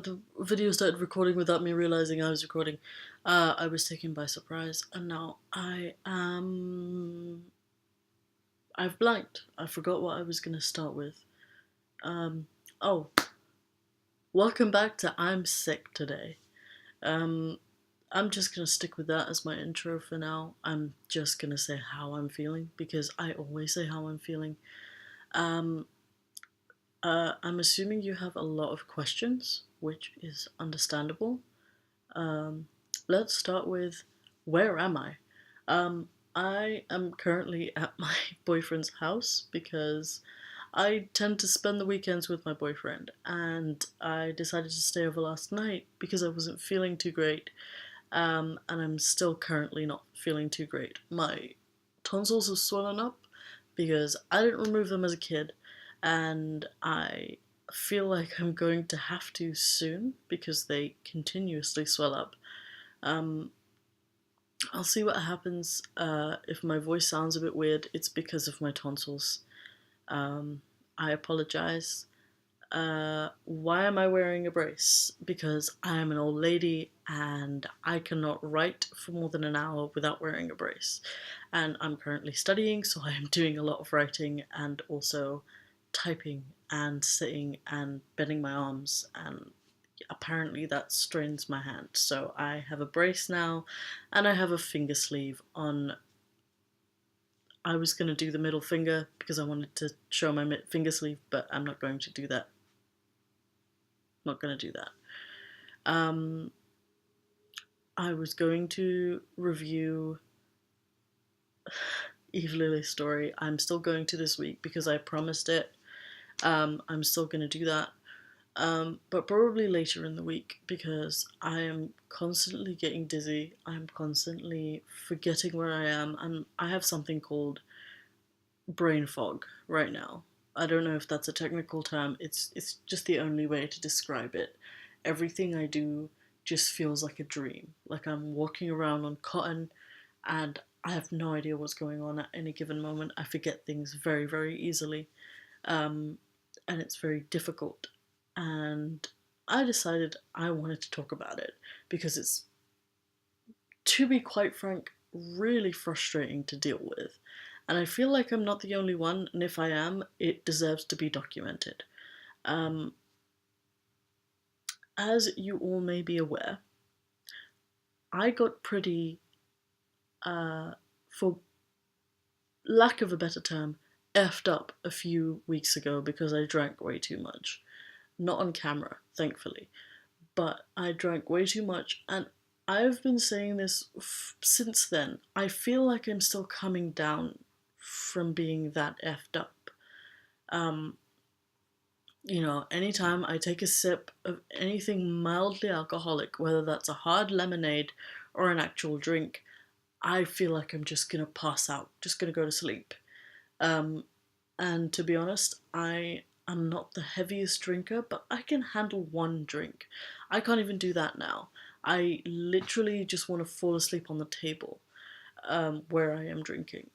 the video started recording without me realizing I was recording. I was taken by surprise, and now I've blanked. I forgot what I was gonna start with. Um, oh, welcome back to I'm Sick Today. Um, I'm just gonna stick with that as my intro for now. I'm just gonna say how I'm feeling because I always say how I'm feeling. Um, I'm assuming you have a lot of questions, which is understandable. Um, let's start with where am I? I am currently at my boyfriend's house because I tend to spend the weekends with my boyfriend, and I decided to stay over last night because I wasn't feeling too great, and I'm still currently not feeling too great. My tonsils have swollen up because I didn't remove them as a kid, and I feel like I'm going to have to soon because they continuously swell up. Um, I'll see what happens. If my voice sounds a bit weird, it's because of my tonsils. I apologize. Why am I wearing a brace? Because I am an old lady and I cannot write for more than an hour without wearing a brace. And I'm currently studying, so I am doing a lot of writing and also typing and sitting and bending my arms, and apparently that strains my hand. So I have a brace now and I have a finger sleeve on. I was going to do the middle finger because I wanted to show my finger sleeve, but I'm not going to do that. Not going to do that. Um, I was going to review Eve Lily's story. I'm still going to this week because I promised it. I'm still going to do that. But probably later in the week because I am constantly getting dizzy. I'm constantly forgetting where I am, and I have something called brain fog right now. I don't know if that's a technical term. It's just the only way to describe it. Everything I do just feels like a dream. Like I'm walking around on cotton and I have no idea what's going on at any given moment. I forget things very, very easily. Um, and it's very difficult. And I decided I wanted to talk about it because it's, to be quite frank, really frustrating to deal with. And I feel like I'm not the only one, and if I am, it deserves to be documented. Um, as you all may be aware, I got pretty, for lack of a better term, effed up a few weeks ago because I drank way too much. Not on camera, thankfully, but I drank way too much, and I've been saying this since then. I feel like I'm still coming down from being that effed up. Um, anytime I take a sip of anything mildly alcoholic, whether that's a hard lemonade or an actual drink, I feel like I'm just gonna pass out, just gonna go to sleep. Um, and to be honest, I am not the heaviest drinker, but I can handle one drink. I can't even do that now. I literally just want to fall asleep on the table where I am drinking.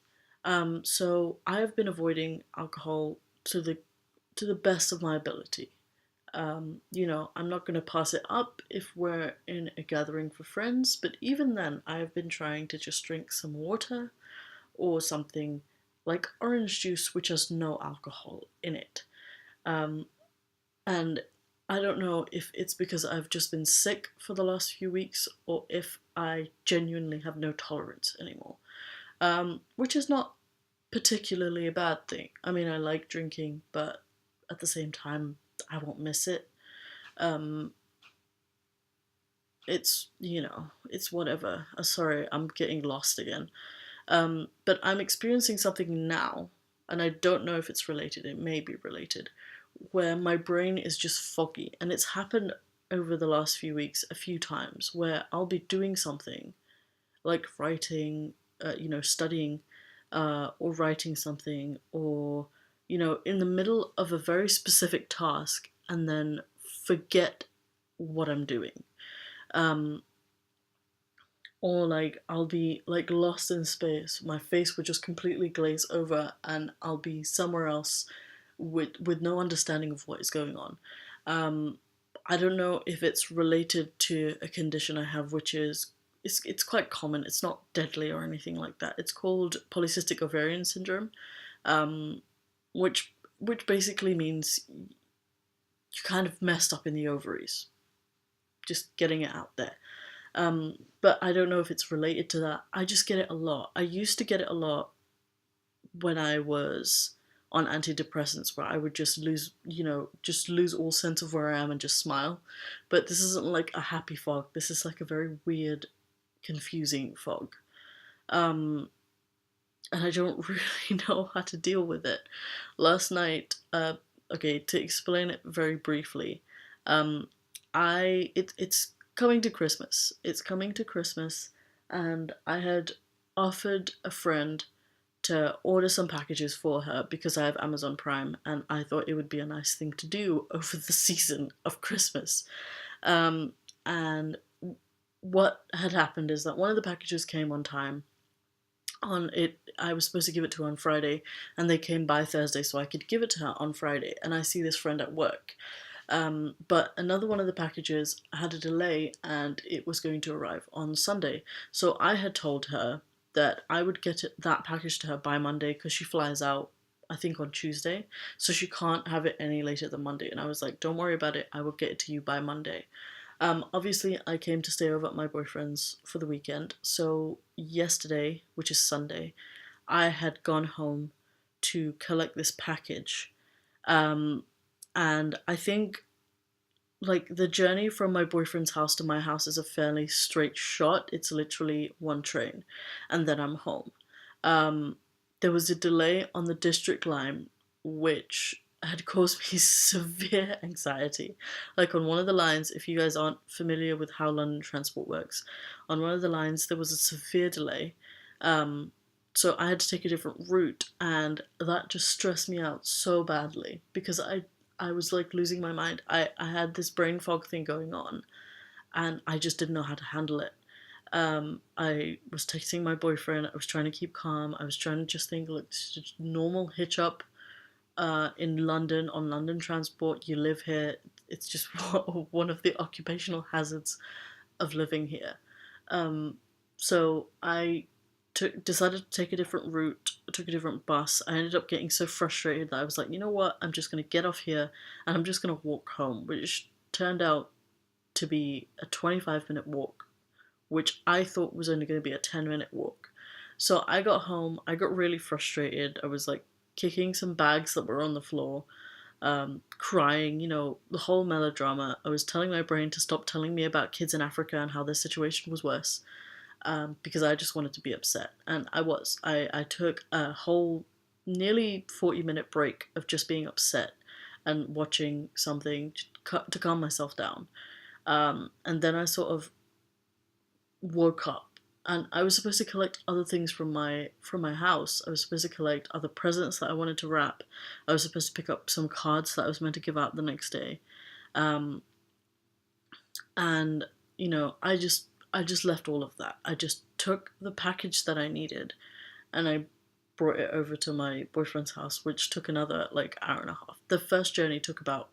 So I have been avoiding alcohol to the best of my ability. I'm not going to pass it up if we're in a gathering for friends, but even then, I have been trying to just drink some water or something like orange juice, which has no alcohol in it. Um, and I don't know if it's because I've just been sick for the last few weeks or if I genuinely have no tolerance anymore, which is not particularly a bad thing. I mean, I like drinking, but at the same time, I won't miss it. Um, it's whatever. Sorry, I'm getting lost again. But I'm experiencing something now, and I don't know if it's related. It may be related, where my brain is just foggy, and it's happened over the last few weeks a few times where I'll be doing something like writing, studying, or writing something, or in the middle of a very specific task, and then forget what I'm doing. Um, or like I'll be like lost in space. My face would just completely glaze over, and I'll be somewhere else with no understanding of what is going on. Um, I don't know if it's related to a condition I have, which is it's quite common. It's not deadly or anything like that. It's called polycystic ovarian syndrome, um, which basically means you kind of messed up in the ovaries. Just getting it out there. But I don't know if it's related to that. I just get it a lot. I used to get it a lot when I was on antidepressants, where I would just lose, just lose all sense of where I am and just smile. But this isn't like a happy fog. This is like a very weird, confusing fog. Um, and I don't really know how to deal with it. Last night, okay, to explain it very briefly, um, it's coming to Christmas. It's coming to Christmas, and I had offered a friend to order some packages for her because I have Amazon Prime, and I thought it would be a nice thing to do over the season of Christmas. Um, and what had happened is that one of the packages came on time. On it, I was supposed to give it to her on Friday, and they came by Thursday, so I could give it to her on Friday. And I see this friend at work, but another one of the packages had a delay and it was going to arrive on Sunday. So I had told her that I would that package to her by Monday because she flies out, I think, on Tuesday. So she can't have it any later than Monday. And I was like, don't worry about it. I will get it to you by Monday. Obviously, I came to stay over at my boyfriend's for the weekend. So yesterday, which is Sunday, I had gone home to collect this package. Um, and I think like the journey from my boyfriend's house to my house is a fairly straight shot. It's literally one train, and then I'm home. Um, there was a delay on the district line, which had caused me severe anxiety. Like on one of the lines, if you guys aren't familiar with how London Transport works, on one of the lines there was a severe delay. Um, so I had to take a different route, and that just stressed me out so badly because I was like losing my mind. I had this brain fog thing going on, and I just didn't know how to handle it. I was texting my boyfriend. I was trying to keep calm. I was trying to just think, like, it's just normal hitch up in London on London Transport. You live here. It's just one of the occupational hazards of living here. Um, so I decided to take a different route. I took a different bus. I ended up getting so frustrated that I was like, you know what? I'm just gonna get off here and I'm just gonna walk home, which turned out to be a 25-minute walk, which I thought was only gonna be a 10-minute walk. So I got home. I got really frustrated. I was like kicking some bags that were on the floor. Crying, the whole melodrama. I was telling my brain to stop telling me about kids in Africa and how their situation was worse, because I just wanted to be upset. And I was. I took a whole nearly 40-minute break of just being upset and watching something to calm myself down. And then I sort of woke up, and I was supposed to collect other things from my house. I was supposed to collect other presents that I wanted to wrap. I was supposed to pick up some cards that I was meant to give out the next day. Um, and I just left all of that. I just took the package that I needed, and I brought it over to my boyfriend's house, which took another like hour and a half. The first journey took about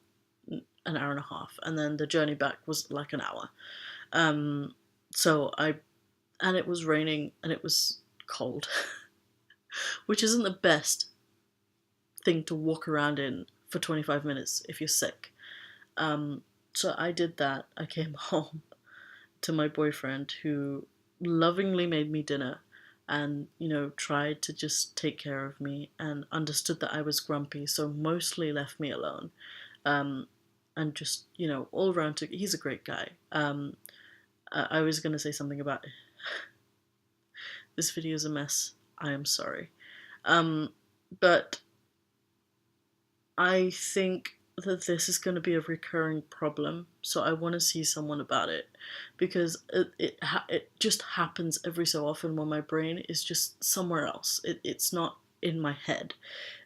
an hour and a half, and then the journey back was like an hour. Um, so I and it was raining and it was cold, which isn't the best thing to walk around in for 25 minutes if you're sick. Um, so I did that. I came home to my boyfriend, who lovingly made me dinner and, tried to just take care of me and understood that I was grumpy, so mostly left me alone. Um, and just, all around, he's a great guy. I was going to say something about this video is a mess. I am sorry. But I think that this is going to be a recurring problem, so I want to see someone about it, because it just happens every so often when my brain is just somewhere else. It's not in my head,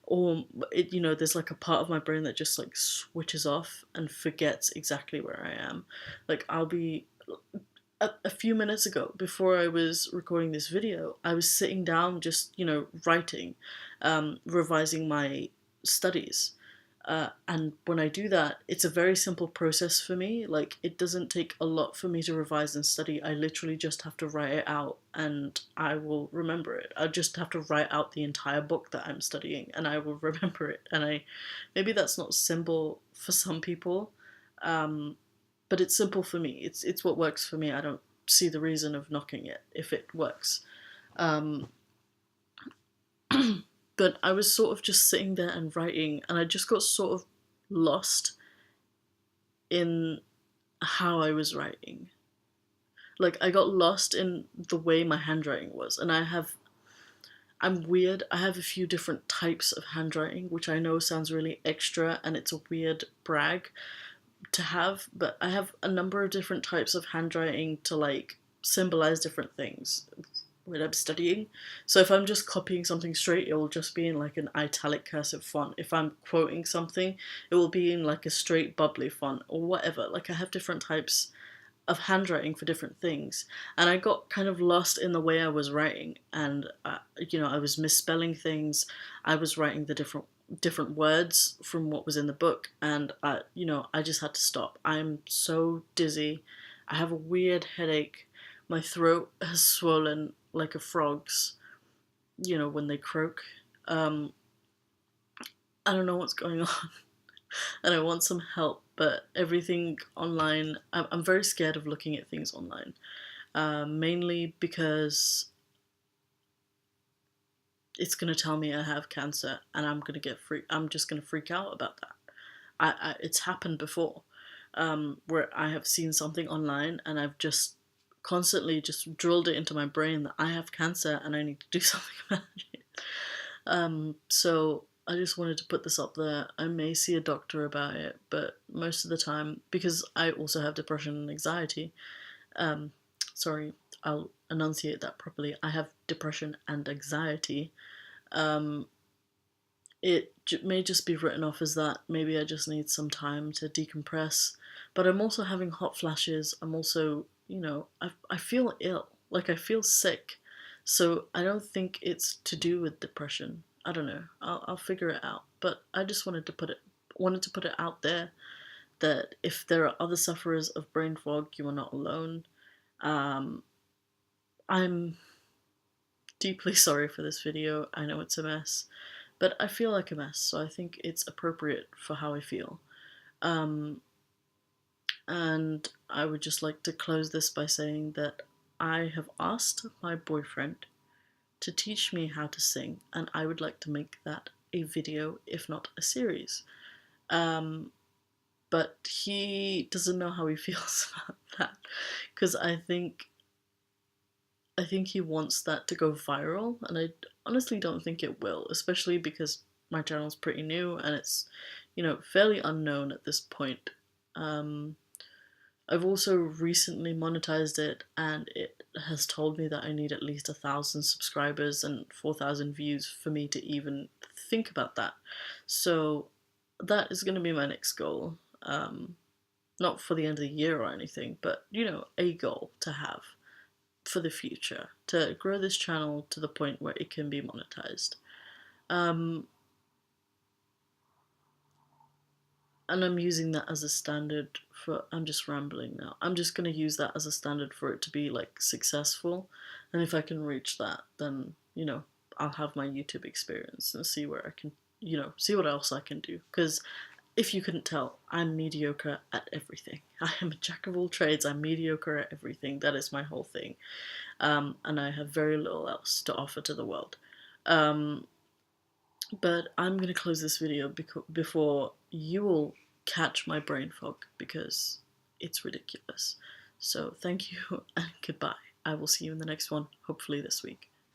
or there's like a part of my brain that just like switches off and forgets exactly where I am. Like I'll be a few minutes ago, before I was recording this video, I was sitting down just writing, revising my studies. And when I do that, it's a very simple process for me. Like, it doesn't take a lot for me to revise and study. I literally just have to write it out and I will remember it. I just have to write out the entire book that I'm studying and I will remember it. And maybe that's not simple for some people, um, but it's simple for me. It's what works for me. I don't see the reason of knocking it if it works. Um, but I was sort of just sitting there and writing, and I just got sort of lost in how I was writing. Like, I got lost in the way my handwriting was, and I'm weird. I have a few different types of handwriting, which I know sounds really extra and it's a weird brag to have, but I have a number of different types of handwriting to like symbolize different things when I'm studying. So if I'm just copying something straight, it will just be in like an italic cursive font. If I'm quoting something, it will be in like a straight bubbly font or whatever. Like, I have different types of handwriting for different things, and I got kind of lost in the way I was writing, and I was misspelling things. I was writing the different words from what was in the book, and I just had to stop. I'm so dizzy. I have a weird headache. My throat has swollen like a frog's, when they croak. Um, I don't know what's going on. And I want some help, but everything online, I'm very scared of looking at things online, mainly because it's going to tell me I have cancer and I'm just going to freak out about that. It's happened before, where I have seen something online and I've just constantly just drilled it into my brain that I have cancer and I need to do something about it. So I just wanted to put this up there. I may see a doctor about it, but most of the time, because I also have depression and anxiety, um, sorry, I'll enunciate that properly. I have depression and anxiety. Um, may just be written off as that. Maybe I just need some time to decompress. But I'm also having hot flashes. I'm also, I feel ill. Like, I feel sick. So I don't think it's to do with depression. I don't know. I'll figure it out. But I just wanted to put it out there that if there are other sufferers of brain fog, you are not alone. Um, I'm deeply sorry for this video. I know it's a mess, but I feel like a mess, so I think it's appropriate for how I feel. Um, and I would just like to close this by saying that I have asked my boyfriend to teach me how to sing, and I would like to make that a video, if not a series. But he doesn't know how he feels about that, because I think he wants that to go viral, and I honestly don't think it will, especially because my channel's pretty new and it's, fairly unknown at this point. Um, I've also recently monetized it, and it has told me that I need at least 1,000 subscribers and 4,000 views for me to even think about that. So that is going to be my next goal. Not for the end of the year or anything, but a goal to have for the future, to grow this channel to the point where it can be monetized. Um, and I'm using that as a standard for, I'm just rambling now. I'm just going to use that as a standard for it to be like successful. And if I can reach that, then, I'll have my YouTube experience and see where I can, see what else I can do. Because if you couldn't tell, I'm mediocre at everything. I am a jack of all trades. I'm mediocre at everything. That is my whole thing. And I have very little else to offer to the world. But I'm going to close this video before you will catch my brain fog, because it's ridiculous. So thank you and goodbye. I will see you in the next one, hopefully this week.